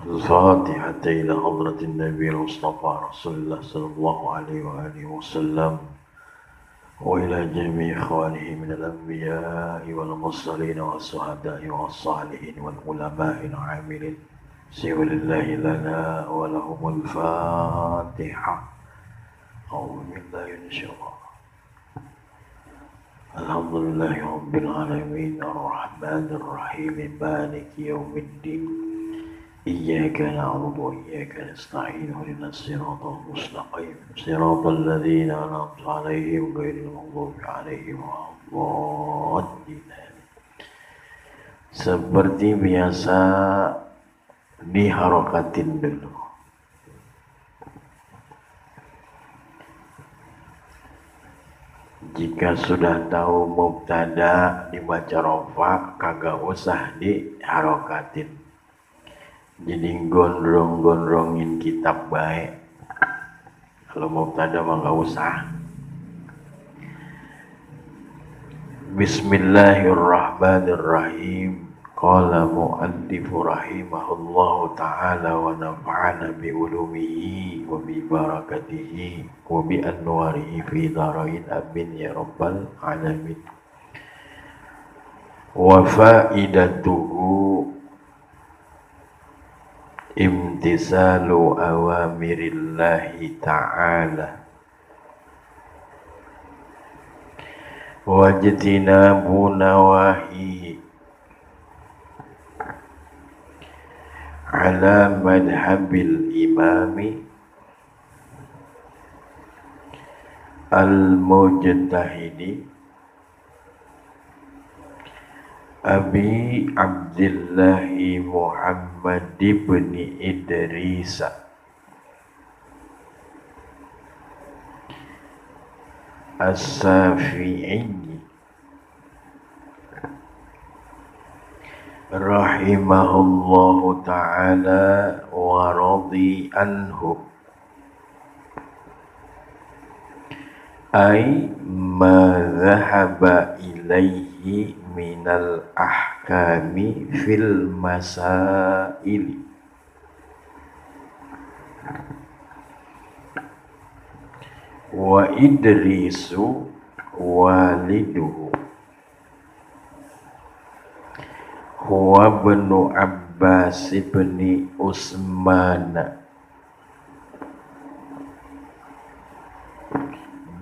الفاتحة إلى حضرة النبي المصطفى رسول الله صلى الله عليه وآله وسلم وإلى جميع إخوانه من الأنبياء والمرسلين والشهداء والصالحين والعلماء العاملين سوى الله لنا ولهم الفاتحة. أعوذ بالله من الشيطان. الحمد لله رب العالمين الرحمن الرحيم مالك يوم الدين إياك نعبد وإياك نستعين اهدنا الصراط المستقيم صراط الذين أنعمت عليهم غير المغضوب عليهم ولا الضالين. Seperti biasa diharokatin dulu. Jika sudah tahu mubtada dibaca rofa, kagak usah diharokatin. Jadi gondrong-gondrongin kitab baik. Kalau mubtada mah gak usah. Bismillahirrahmanirrahim. Qala mu'allifu rahimahullahu ta'ala wa nafa'ana bi ulumihi wa bi barakatihi wa bi anwarihi fi darain amin ya rabbal alamin. Wa faidatuhu imtisalu awamirillahi ta'ala wajtinabu nawahihi ala madhabil imami al-mujtahidi Abi Abdillahi Muhammad ibn Idris As-Safi'i rahimahullahu ta'ala wa radhi anhu ay ma dhahaba ilaihi minal ahkami fil masaili wa Idrisu waliduhu huwa ibnu Abbas ibni Usman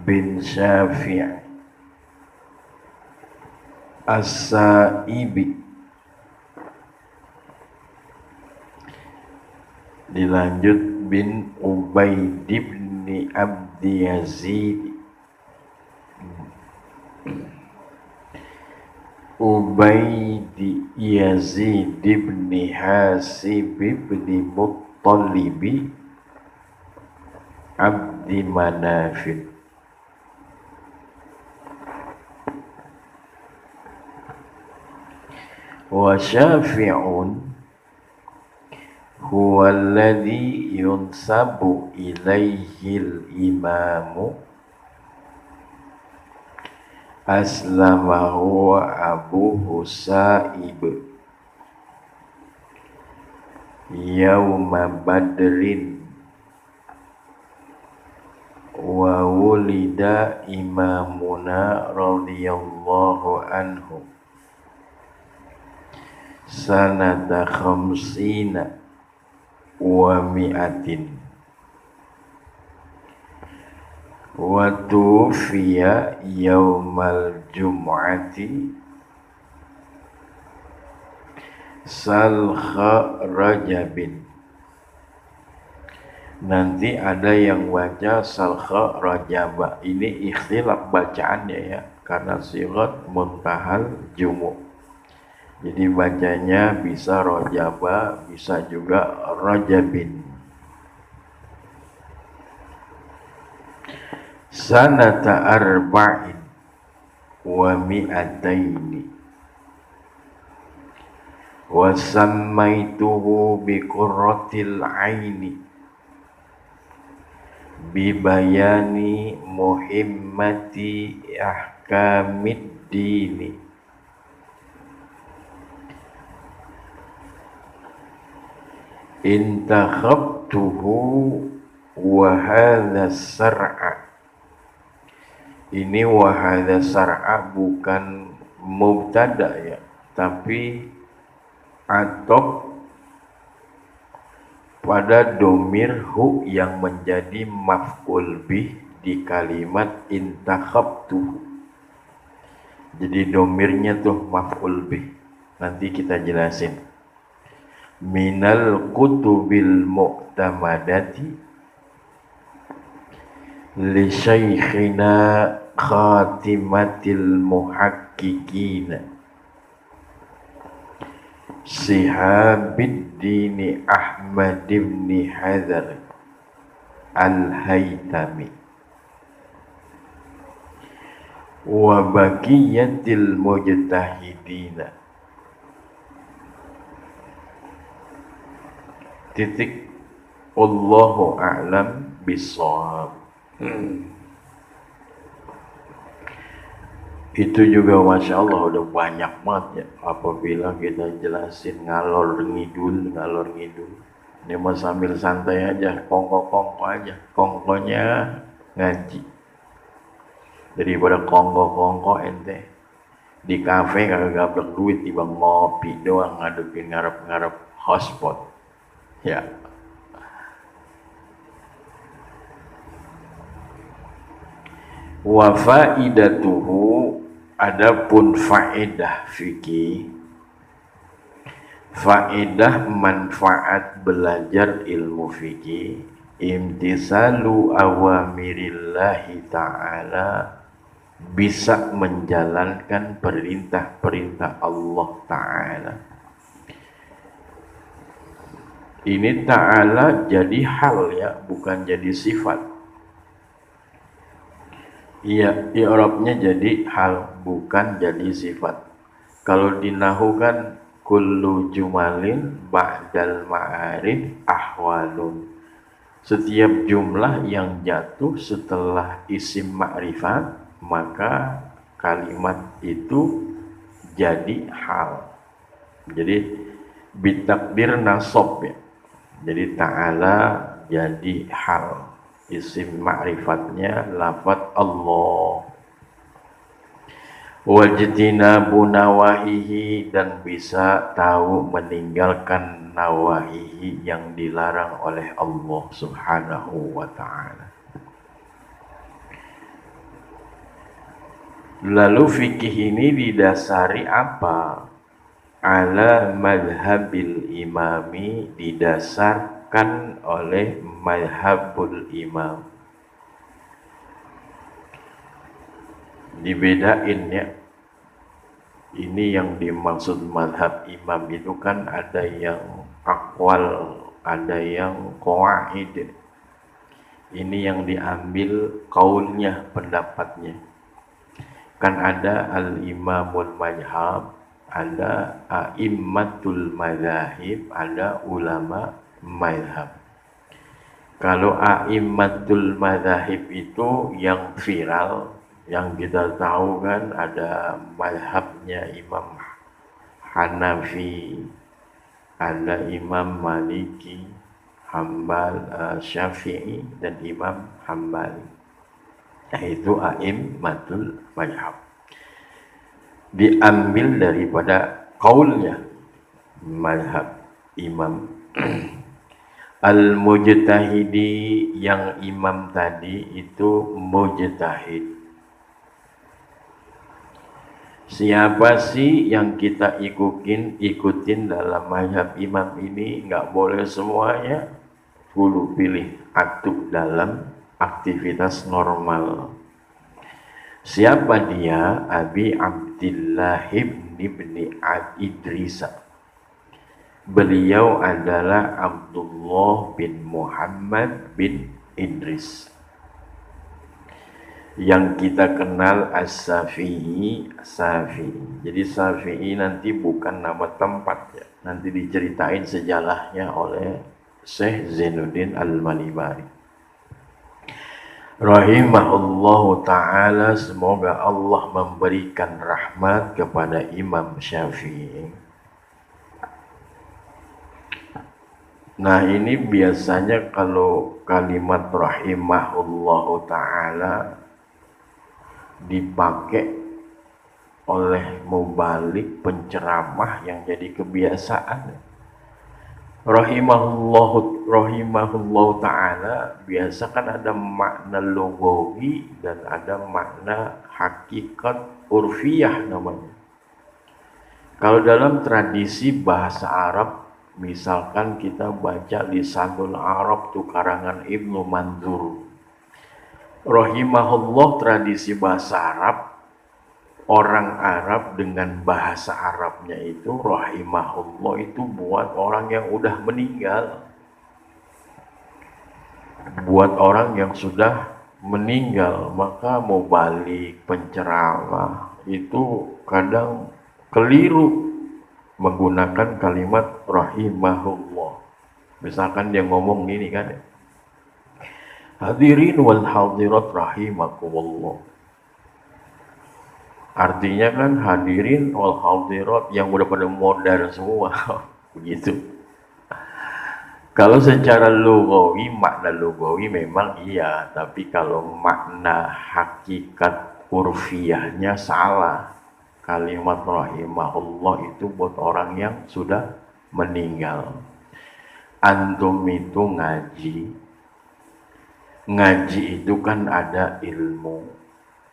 bin Syafi' As-Sa'ibi. Dilanjut bin Ubaid ibni Abdi Yazid Ubaidi Yazid ibni Hasib ibni Muttalibi Abdi Manafin. Wa Syafi'un huwa alladhi yunsabu ilaihil imamu aslama huwa Abu Husaib Yawma Badrin wa wulida imamuna radhiyallahu anhu sanata khamsina wa mi'atin wa tufiya yaumal jum'ati salkha rajabin. Nanti ada yang baca salkha rajaba. Ini ikhtilaf bacaannya ya, karena sigat muntahal jumu'. Jadi bacanya bisa rajaba, bisa juga rajabin. Sanata arba'in wa mi'ataini wa sammaituhu bi qurratil aini bi bayani muhimmati ahkamid dini intakhabtuhu wa hadha sar'a. Ini wa hadha sar'a bukan mubtada ya, tapi atop pada domir hu yang menjadi maf'ul bih di kalimat intakhabtuhu. Jadi domirnya tuh maf'ul bih. Nanti kita jelasin. Minal kutubil mu'tamadati li syaikhina khatimatil muhakkikina Sihabiddin Ahmad ibn Hadar al-Haytami wa baqiyatil mujtahidina titik Allahu a'lam bishawab. Itu juga Masya Allah udah banyak banget ya, apabila kita jelasin ngalor ngidul. Ini mau sambil santai aja, kongko aja, kongkonya ngaji daripada kongko ente di kafe kagak gablek duit tiba ngopi doang ngadepin ngarep hotspot ya. Wa faidatuhu, adapun faedah fikih, faedah manfaat belajar ilmu fikih, imtisalu awamirillahi ta'ala, bisa menjalankan perintah-perintah Allah Ta'ala. Ini ta'ala jadi hal ya, bukan jadi sifat. Iya, i'rabnya jadi hal, bukan jadi sifat. Kalau dinahu kan kullu jumalin ba'dal ma'arif ahwalun. Setiap jumlah yang jatuh setelah isim ma'rifat, maka kalimat itu jadi hal. Jadi bitakdir nasab ya. Jadi ta'ala jadi hal. Isim ma'rifatnya lafaz Allah. Wajtinabu nawahihi, dan bisa tahu meninggalkan nawahihi yang dilarang oleh Allah Subhanahu wa ta'ala. Lalu fikih ini didasari apa? Ala madhabil imami, didasarkan oleh madhabul imam. Dibedain ya, ini yang dimaksud madhab imam itu kan ada yang aqwal, ada yang qawaid. Ini yang diambil qaulnya, pendapatnya. Kan ada al-imamul madhab, ada a'immatul madhahib, ada ulama madhab. Kalau a'immatul madhahib itu yang viral, yang kita tahu kan ada madhabnya Imam Hanafi, ada Imam Maliki, Hambal, Syafi'i, dan Imam Hambali. Nah, itu a'immatul madhab. Diambil daripada qaulnya madhab imam. Al-mujtahidi, yang imam tadi itu mujtahid. Siapa sih yang kita ikutin dalam madhab imam ini? Nggak boleh semuanya, kudu pilih atuh dalam aktivitas normal. Siapa dia? Abi Abdillah ibn Idris. Beliau adalah Abdullah bin Muhammad bin Idris, yang kita kenal As-Syafi'i. Jadi Syafi'i nanti bukan nama tempat ya, nanti diceritain sejarahnya oleh Syekh Zainuddin Al-Malibari rahimahullahu ta'ala. Semoga Allah memberikan rahmat kepada Imam Syafi'i. Nah ini biasanya kalau kalimat rahimahullahu ta'ala dipakai oleh mubalik penceramah yang jadi kebiasaan. Rahimahullahu ta'ala biasa kan ada makna lugawi dan ada makna hakikat urfiyah namanya. Kalau dalam tradisi bahasa Arab, misalkan kita baca Lisanul Arab tuh karangan Ibnu Mandur. Rahimahullah tradisi bahasa Arab, orang Arab dengan bahasa Arabnya itu rahimahullah itu buat orang yang udah meninggal. Buat orang yang sudah meninggal, maka mau balik penceramah itu kadang keliru menggunakan kalimat rahimahullah. Misalkan dia ngomong gini kan, hadirin wal hadirat rahimakumullah. Artinya kan hadirin wal hadirat yang udah pada modar semua. Begitu. Kalau secara lugawi, makna lugawi memang iya, tapi kalau makna hakikat urfiyahnya salah. Kalimat rahimahullah itu buat orang yang sudah meninggal. Antum itu ngaji itu kan ada ilmu.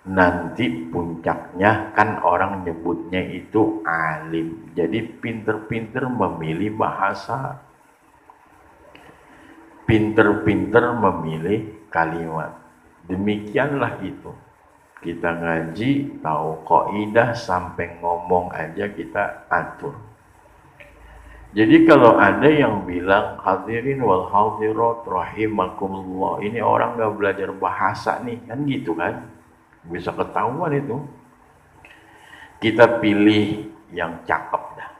Nanti puncaknya kan orang nyebutnya itu alim. Jadi pinter-pinter memilih bahasa, pinter-pinter memilih kalimat. Demikianlah itu. Kita ngaji, tahu kaidah sampai ngomong aja kita atur. Jadi kalau ada yang bilang hadirin wal hadirat rahimakumullah, ini orang nggak belajar bahasa nih, kan gitu kan? Bisa ketahuan itu. Kita pilih yang cakep dah.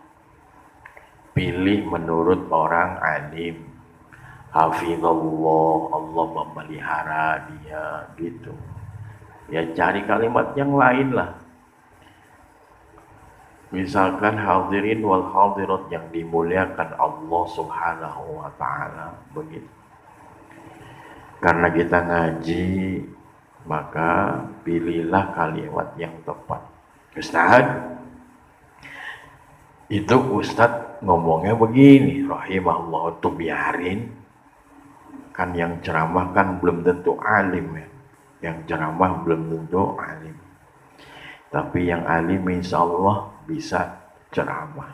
Pilih menurut orang alim. Hafizallah, Allah memelihara dia, gitu. Ya cari kalimat yang lain lah. Misalkan hadirin wal hadirat yang dimuliakan Allah subhanahu wa ta'ala, begitu. Karena kita ngaji, maka pilihlah kalimat yang tepat. Ustaz, itu Ustaz ngomongnya begini, rahimahullah, tuh biarin. Kan yang ceramah kan belum tentu alim ya. Yang ceramah belum tentu alim. Tapi yang alim insya Allah bisa ceramah.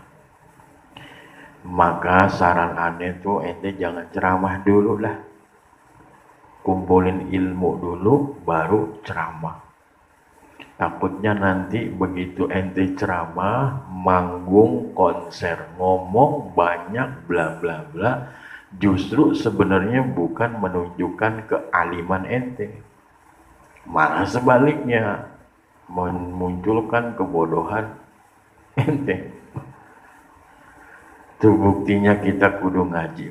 Maka saran aneh tuh ente jangan ceramah dulu lah. Kumpulin ilmu dulu baru ceramah. Takutnya nanti begitu ente ceramah, manggung, konser, ngomong banyak bla bla bla, justru sebenarnya bukan menunjukkan kealiman ente. Malah sebaliknya memunculkan kebodohan ente. Itu buktinya kita kudu ngaji.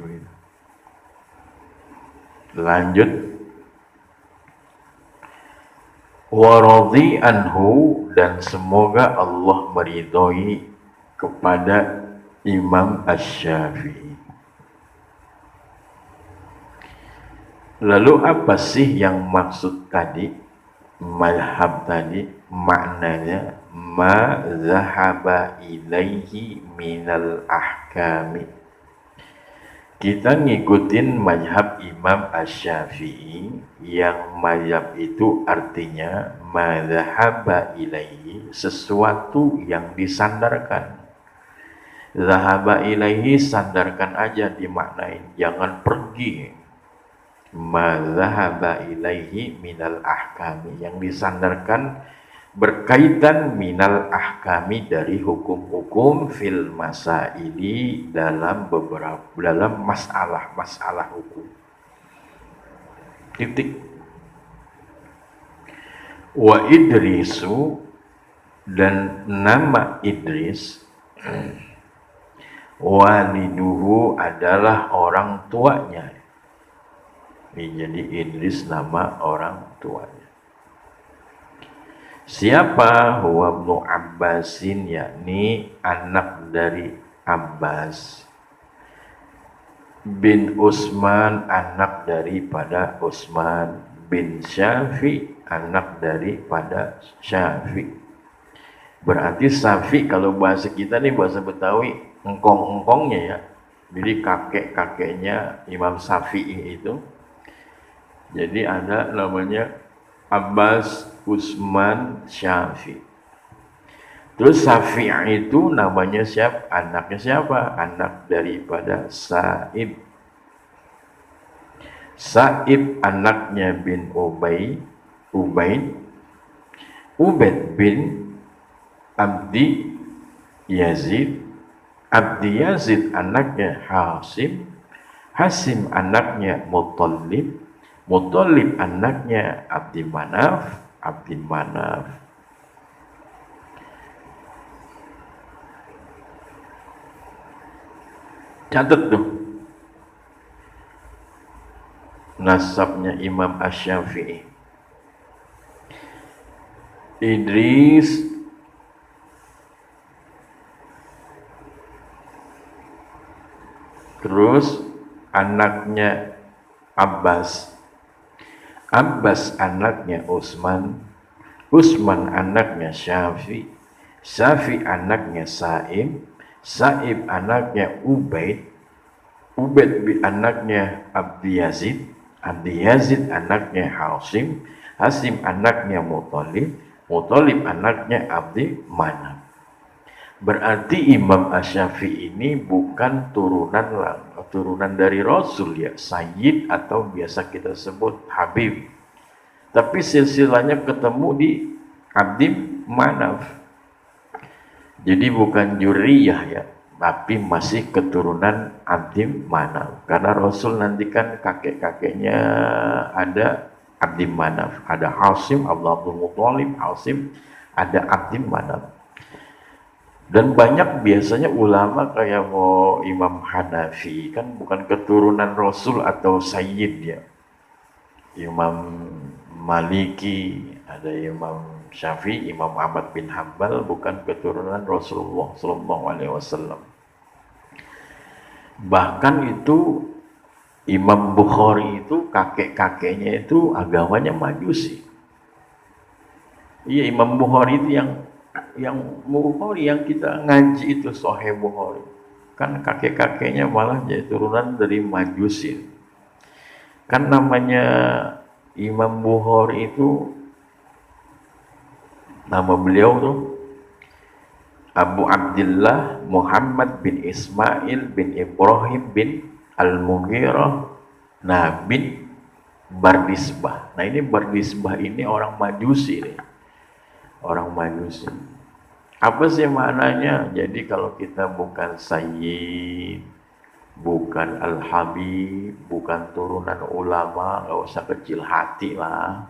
Lanjut. Waradhi anhu, dan semoga Allah meridhoi kepada Imam Asy-Syafi'i. Lalu apa sih yang maksud tadi? Mazhab tadi maknanya ma zahaba ilaihi minal ahkami. Kita ngikutin mazhab Imam Asy-Syafi'i, yang mazhab itu artinya ma zahaba ilaihi, sesuatu yang disandarkan. Zahaba ilaihi, sandarkan aja dimaknain, jangan pergi. Mazhaba ilaihi minal ahkami, yang disandarkan berkaitan minal ahkami, dari hukum-hukum fil masaili, dalam masalah hukum. Titik. Wa Idrisu, dan nama Idris, waliduhu adalah orang tuanya. Jadi Idris nama orang tuanya. Siapa? Huwa ibnu Abbasin, yakni anak dari Abbas. bin Utsman anak daripada Utsman, bin Syafi anak daripada Syafi. Berarti Syafi kalau bahasa kita nih bahasa Betawi engkong-engkongnya ya. Jadi kakek-kakeknya Imam Syafi'i itu. Jadi ada namanya Abbas, Utsman, Syafi. Terus Syafi' itu namanya siapa? Anaknya siapa? Anak daripada Sa'ib. Sa'ib anaknya bin Ubaid bin Abdi Yazid. Abdi Yazid anaknya Hasim. Hasim anaknya Muttalib anaknya Abdi Manaf. Catat tuh nasabnya Imam Asy-Syafi'i. Idris terus anaknya Abbas anaknya Utsman anaknya Syafi anaknya Sa'ib anaknya Ubaid anaknya Abdi Yazid anaknya Hasim anaknya Muttalib anaknya Abdi Manaf. Berarti Imam Asy-Syafi'i ini bukan turunan dari Rasul ya, Sayyid atau biasa kita sebut Habib. Tapi silsilahnya ketemu di Abdi Manaf. Jadi bukan Juriyah ya, tapi masih keturunan Abdi Manaf. Karena Rasul nanti kan kakek-kakeknya ada Abdi Manaf, ada Hasim, Abdul Muttalib, Hasim, ada Abdi Manaf. Dan banyak biasanya ulama kayak mau Imam Hanafi kan bukan keturunan Rasul atau Sayyid ya. Imam Maliki, ada Imam Syafi'i, Imam Ahmad bin Hanbal bukan keturunan Rasulullah SAW. Bahkan itu Imam Bukhari itu kakek-kakeknya itu agamanya Majusi. Iya, Imam Bukhari itu yang kita ngaji itu Sahih Bukhari. Kan kakek-kakeknya malah jadi turunan dari Majusi. Kan namanya Imam Bukhari itu nama beliau tuh Abu Abdillah Muhammad bin Ismail bin Ibrahim bin Al-Mughirah bin Bardisbah. Nah ini Bardisbah ini orang Majusi nih. Orang Majusi. Apa sih maknanya? Jadi kalau kita bukan Sayyid, bukan Al-Habib, bukan turunan ulama, nggak usah kecil hati lah.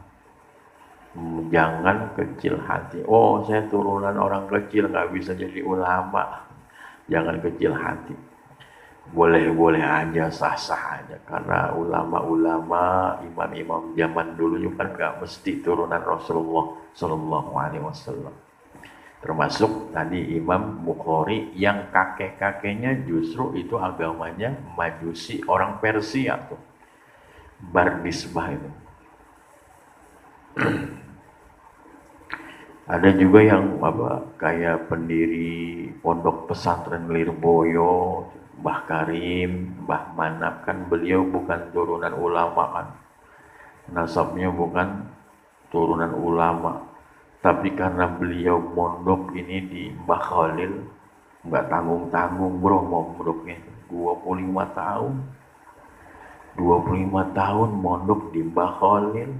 Jangan kecil hati. Oh, saya turunan orang kecil nggak bisa jadi ulama. Jangan kecil hati. Boleh-boleh aja, sah-sah aja. Karena ulama-ulama, imam-imam zaman dulu juga kan nggak mesti turunan Rasulullah Sallallahu Alaihi Wasallam. Termasuk tadi Imam Bukhari yang kakek-kakeknya justru itu agamanya Majusi, orang Persia tuh. Bardisbah itu. Ada juga yang kayak pendiri pondok pesantren Lirboyo, Mbah Karim, Mbah Manap, kan beliau bukan turunan ulama kan. Nasabnya bukan turunan ulama. Tapi karena beliau mondok ini di Mbah Khalil, nggak tanggung-tanggung bro mondoknya 25 tahun. 25 tahun mondok di Mbah Khalil.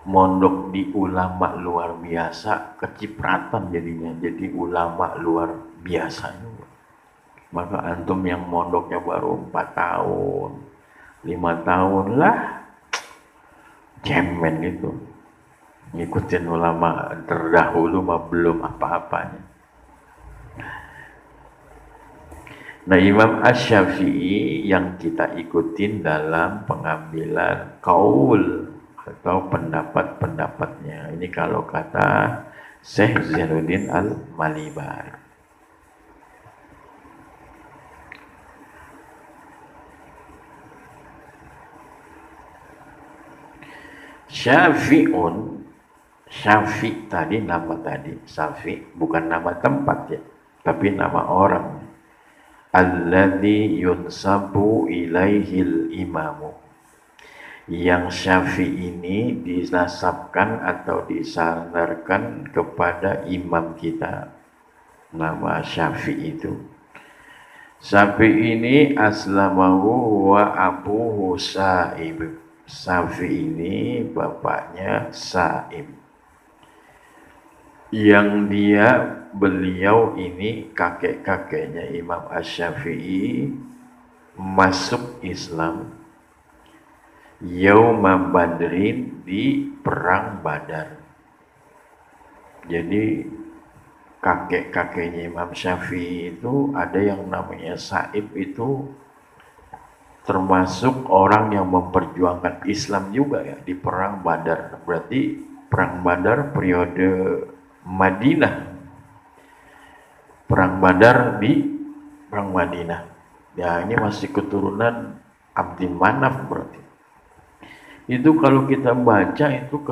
Mondok di ulama luar biasa, kecipratan jadinya, jadi ulama luar biasa juga. Maka antum yang mondoknya baru 4 tahun, 5 tahun lah, cemen itu. Ngikutin ulama terdahulu mah belum apa-apanya. Nah Imam Asy-Syafi'i yang kita ikutin dalam pengambilan qaul atau pendapat-pendapatnya. Ini kalau kata Syekh Zainuddin Al-Malibari. Syafi'un, Syafi' tadi nama tadi, Syafi' bukan nama tempat ya, tapi nama orang. Alladzi yunsabu ilaihil imamu. Yang Syafi' ini dinasabkan atau disandarkan kepada imam kita. Nama Syafi' itu. Syafi' ini aslamahu wa abuhu Sa'ib. Syafi' ini bapaknya Sa'ib. Yang beliau ini kakek-kakeknya Imam Asy-Syafi'i masuk Islam Yauma Badrin di perang Badar. Jadi kakek-kakeknya Imam Syafi'i itu ada yang namanya Sa'ib, itu termasuk orang yang memperjuangkan Islam juga ya di perang Badar. Berarti perang Badar periode Madinah. Perang Badar di perang Madinah. Ya ini masih keturunan Abdi Manaf berarti. Itu kalau kita baca itu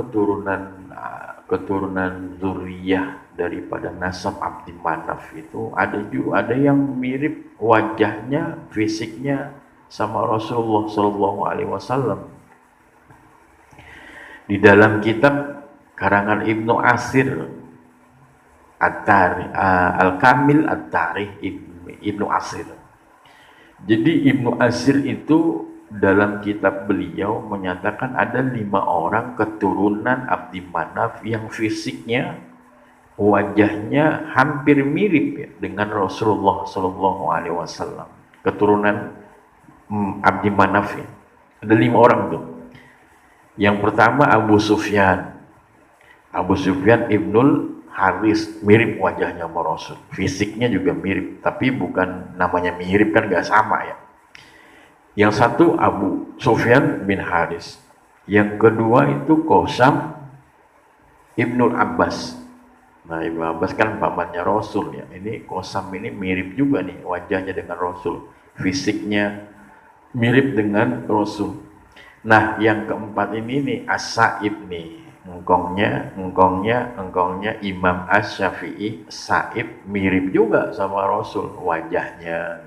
keturunan zuriyah daripada nasab Abdi Manaf itu ada yang mirip wajahnya, fisiknya sama Rasulullah Shallallahu Alaihi Wasallam. Di dalam kitab karangan Ibnu Asir Al-Kamil At-Tarikh Ibnu Asir. Jadi Ibnu Asir itu dalam kitab beliau menyatakan ada 5 orang keturunan Abdi Manaf yang fisiknya, wajahnya hampir mirip ya, dengan Rasulullah Shallallahu Alaihi Wasallam. Keturunan Abdi Manaf ya. Ada 5 orang tuh. Yang pertama Abu Sufyan. Abu Sufyan Ibnul Haris, mirip wajahnya sama Rasul. Fisiknya juga mirip, tapi bukan namanya mirip kan gak sama ya. Yang satu Abu Sufyan bin Haris. Yang kedua itu Qasam Ibnul Abbas. Nah, Ibnu Abbas kan pamannya Rasul ya. Ini Qasam ini mirip juga nih wajahnya dengan Rasul. Fisiknya mirip dengan Rasul. Nah, yang keempat ini nih As-Sa'ib nih. Engkongnya Imam Asy-Syafi'i Sa'ib mirip juga sama Rasul. Wajahnya,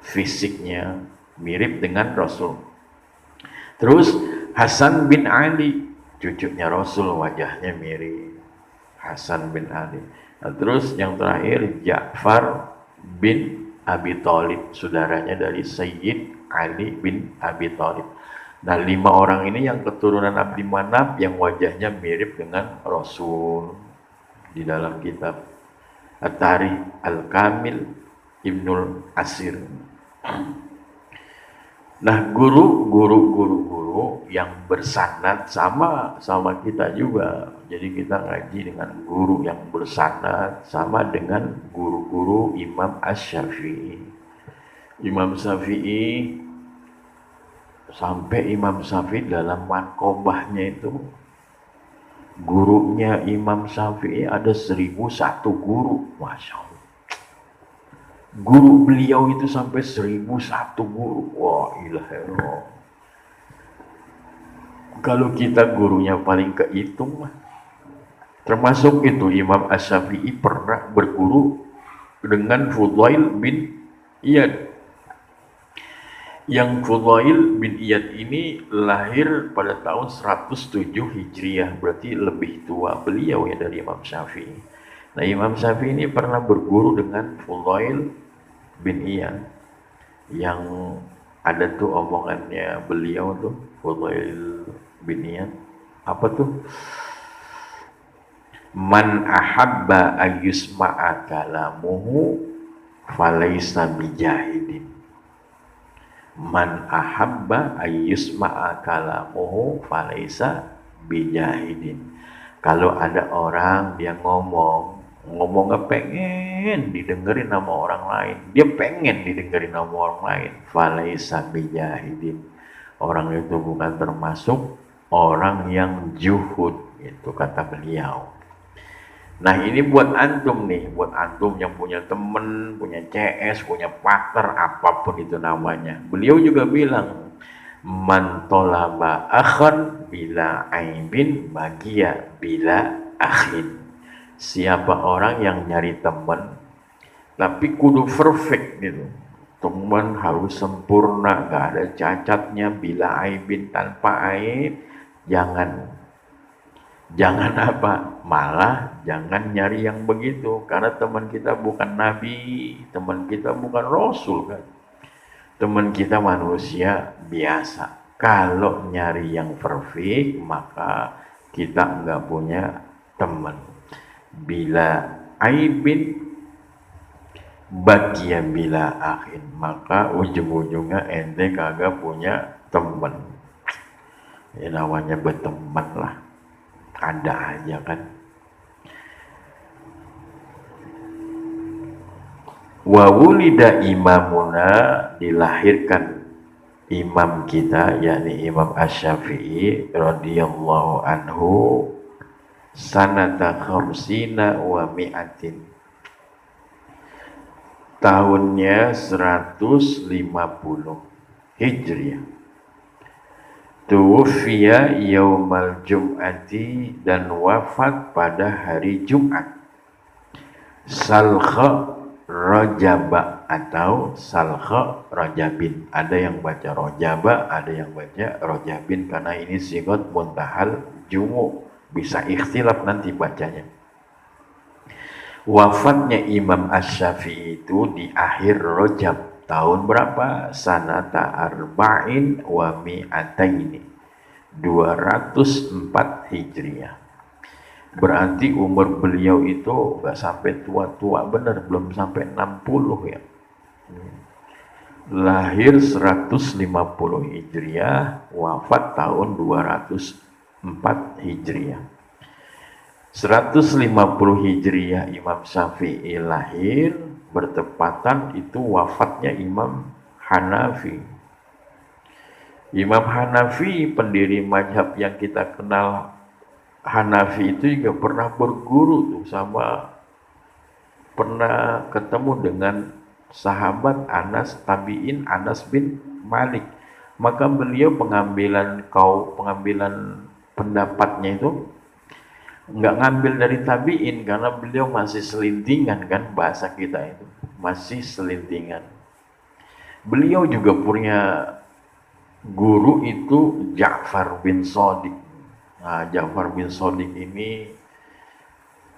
fisiknya mirip dengan Rasul. Terus Hasan bin Ali, cucunya Rasul, wajahnya mirip. Hasan bin Ali. Nah, terus yang terakhir Ja'far bin Abi Thalib, saudaranya dari Sayyid Ali bin Abi Thalib. Nah, 5 orang ini yang keturunan Abdi Manaf yang wajahnya mirip dengan Rasul. Di dalam kitab At-Tarikh Al-Kamil Ibnul Asir. Nah, guru yang bersanad sama kita juga. Jadi kita ngaji dengan guru yang bersanad sama dengan guru-guru Imam Asy-Syafi'i. Imam Syafi'i sampai Imam Syafi'i dalam manqobahnya itu gurunya Imam Syafi'i ada 1001 guru, Masya Allah. Guru beliau itu sampai 1001 guru. Wah, ilah. Kalau kita gurunya paling kehitung, termasuk itu Imam Asy-Syafi'i pernah berguru dengan Fudail bin Iyad. Yang Fudail bin Iyad ini lahir pada tahun 107 Hijriah, berarti lebih tua beliau ya dari Imam Syafi'i. Nah, Imam Syafi'i ini pernah berguru dengan Fudail bin Iyad, yang ada tuh omongannya beliau tuh, Fudail bin Iyad, apa tuh? Man ahabba ayyusma'a kalamuhu falaysa bijahidin. Man ahabba ayyusma'a kalamuhu falaysa bijahidin. Kalau ada orang dia ngomongnya pengen didengerin sama orang lain, dia pengen didengerin sama orang lain, falaysa bijahidin. Orang itu bukan termasuk orang yang juhud, itu kata beliau. Nah, ini buat antum nih, buat antum yang punya temen, punya CS, punya partner, apapun itu namanya. Beliau juga bilang, Man tolaba akhan bila aibin bagia bila akhin. Siapa orang yang nyari teman tapi kudu perfect gitu. Teman harus sempurna, gak ada cacatnya, bila aibin tanpa aib, jangan apa, malah jangan nyari yang begitu, karena teman kita bukan nabi, teman kita bukan rasul kan. Teman kita manusia biasa. Kalau nyari yang perfect, maka kita nggak punya teman. Bila aibin bagia bila akhin, maka ujung-ujungnya ente kagak punya teman. Ya namanya berteman lah, ada aja kan. Wa wulida imamuna, dilahirkan imam kita, yakni Imam Asy-Syafi'i radhiyallahu anhu, sanata khamsina wa mi'atin, tahunnya 150 Hijriah. Tuwfiya yaumal jum'ati, dan wafat pada hari Jumat. Salkha Rajaba atau Salkha Rajabin. Ada yang baca Rajaba, ada yang baca Rajabin, karena ini sigot muntahal jumu, bisa ikhtilaf nanti bacanya. Wafatnya Imam Asy-Syafi'i itu di akhir Rajab, tahun berapa? Sanata arba'in wa mi'ataini, 204 Hijriah. Berarti umur beliau itu gak sampai tua-tua bener, belum sampai 60 ya. Lahir 150 Hijriah, wafat tahun 204 Hijriah. 150 Hijriah Imam Syafi'i lahir, bertepatan itu wafatnya Imam Hanafi. Imam Hanafi, pendiri mazhab yang kita kenal Hanafi, itu juga pernah berguru tuh sama, pernah ketemu dengan sahabat Anas tabi'in, Anas bin Malik. Maka beliau pengambilan pendapatnya itu nggak ngambil dari tabi'in, karena beliau masih selintingan kan, bahasa kita itu masih selintingan. Beliau juga punya guru itu Ja'far bin Shadiq. Nah, Ja'far bin Shadiq ini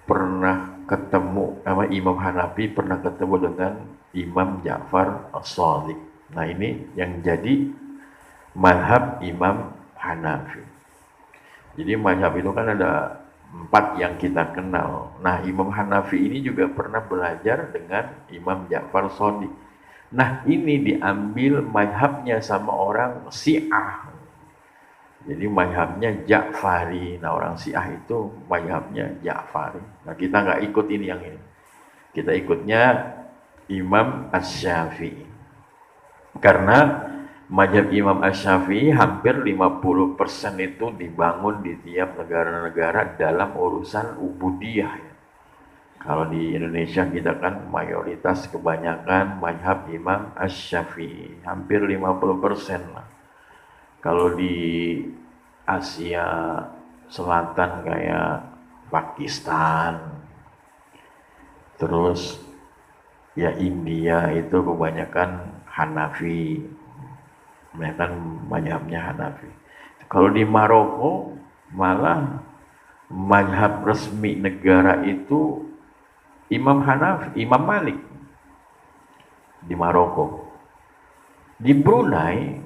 pernah ketemu sama Imam Hanafi, pernah ketemu dengan Imam Ja'far Shadiq. Nah, ini yang jadi mazhab Imam Hanafi. Jadi mazhab itu kan ada 4 yang kita kenal. Nah, Imam Hanafi ini juga pernah belajar dengan Imam Ja'far Shadiq. Nah, ini diambil mazhabnya sama orang Syiah. Jadi mazhabnya Ja'fari. Nah, orang Syiah itu mazhabnya Ja'fari. Nah, kita nggak ikut ini yang ini. Kita ikutnya Imam Asy-Syafi'i. Karena mazhab Imam Asy-Syafi'i hampir 50% itu dibangun di tiap negara-negara dalam urusan ubudiyah. Kalau di Indonesia kita kan mayoritas kebanyakan mazhab Imam Asy-Syafi'i, hampir 50% lah. Kalau di Asia Selatan kayak Pakistan, terus ya India itu kebanyakan Hanafi, kebanyakan mazhabnya Hanafi. Kalau di Maroko malah mazhab resmi negara itu Imam Hanafi, Imam Malik di Maroko. Di Brunei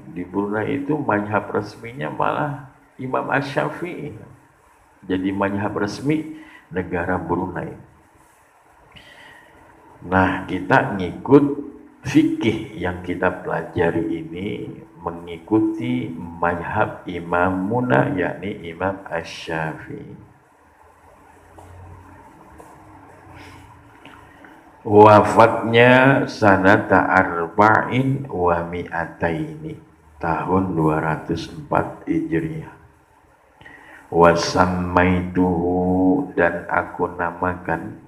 itu mazhab resminya malah Imam Asy-Syafi'i. Jadi mazhab resmi negara Brunei. Nah, kita ngikut fikih yang kita pelajari ini mengikuti mazhab imamuna, yakni Imam Asy-Syafi'i. Wafatnya sanata arba'in wa mi'ataini, tahun 204 Hijriah. Wasammaituhu, dan aku namakan,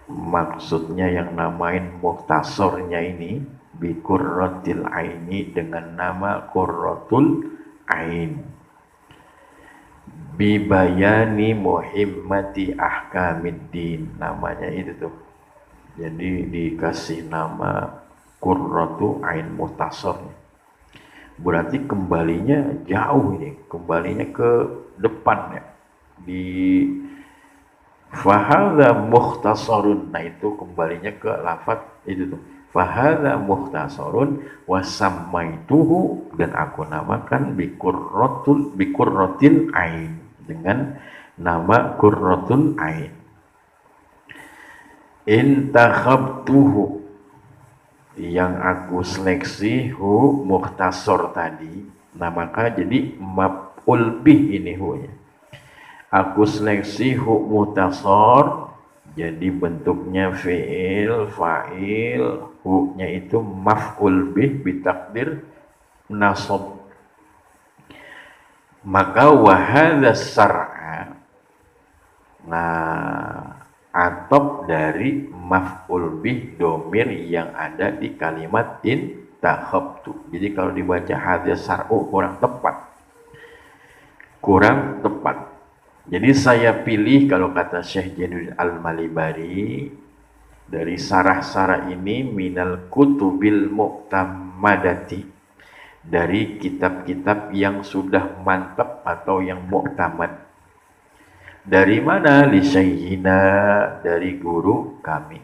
maksudnya yang namain mukhtasornya ini, bi qurratil aini dengan nama qurratul ain, bi bayani muhimmati ahkamiddin, namanya itu tuh. Jadi dikasih nama qurratu ain muhtasar. Berarti kembalinya jauh ini, kembalinya ke depan ya. Di fahadha mukhtasarun, nah itu kembalinya ke lafaz itu tuh. Fahadha mukhtasarun wasammaituhu, dan aku namakan biqurratil ain, dengan nama qurratul ain. Intakhabtuhu, yang aku seleksi hu mukhtasar tadi, nah maka jadi maf'ul bih ini hu-nya. Aku seleksi hu mukhtasar, jadi bentuknya fi'il, fa'il, hu-nya itu maf'ul bih bitakdir nasab. Maka wahadha sar'a, nah atop dari maf'ul bih domir yang ada di kalimat intakhabtu. Jadi kalau dibaca hadza sar'u kurang tepat. Jadi saya pilih, kalau kata Syekh Jainuddin Al-Malibari, dari sarah-sarah ini minal kutubil mu'tamadati, dari kitab-kitab yang sudah mantap atau yang mu'tamad. Dari mana? Li syaihina, dari guru kami.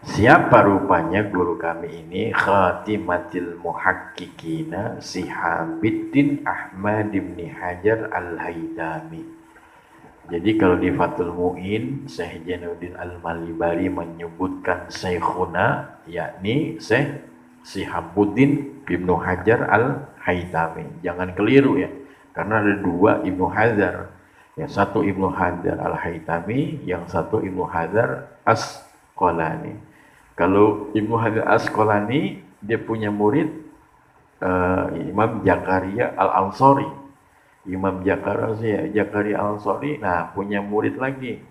Siapa rupanya guru kami ini? Khatimatil muhakkikina Sihabuddin Ahmad bin Hajar Al-Haytami. Jadi kalau di Fathul Mu'in, Syekh Jainuddin Al-Malibari menyebutkan Syekhuna, yakni Syekh Sihabuddin Ibnu Hajar Al-Haytami. Jangan keliru ya, karena ada dua Ibnu Hajar. Yang satu Ibnu Hajar Al-Haytami, yang satu Ibnu Hajar Asqalani. Kalau Ibnu Hajar Asqalani, dia punya murid Imam Zakaria Al-Ansari. Imam Zakaria Al-Ansari, nah punya murid lagi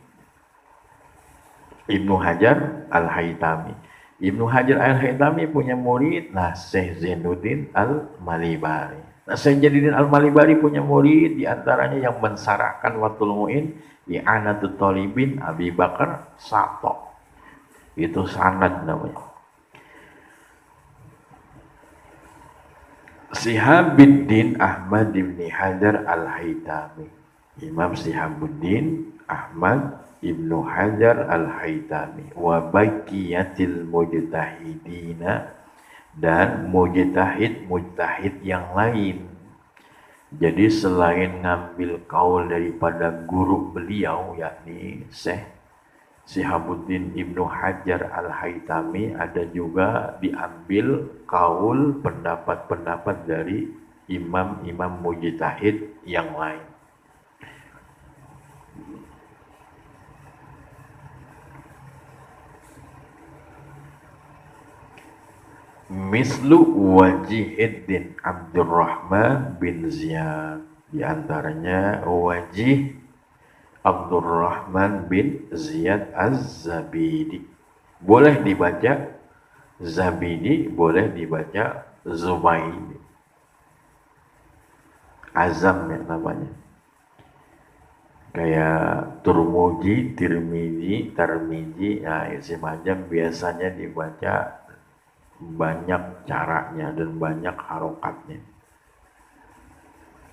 Ibnu Hajar Al-Haytami. Ibnu Hajar Al-Haytami punya murid, nah Syekh Zainuddin Al-Malibari. Nah, Syekh Jainuddin Al-Malibari punya murid, diantaranya yang mensarahkan Fathul Mu'in, I'anatul Talibin Abi Bakar Sato. Itu sanad namanya. Sihabuddin Ahmad bin Hajar Al-Haytami. Imam Sihabuddin Ahmad Ibnu Hajar Al-Haytami. Wa baqiyatil mujtahidina, dan mujtahid yang lain. Jadi selain ngambil kaul daripada guru beliau, yakni Syekh Sihabuddin Ibnu Hajar Al-Haytami, ada juga diambil kaul pendapat-pendapat dari imam-imam mujtahid yang lain. Mislu Wajihuddin Abdurrahman bin Ziyad, di antaranya Wajih Abdurrahman bin Ziyad Az-Zabidi. Boleh dibaca Zabidi, boleh dibaca Zubaidi. Azam ya namanya. Kayak Turmuji, Tirmizi, Tarmizi, nah isi macam biasanya dibaca banyak caranya dan banyak harokatnya.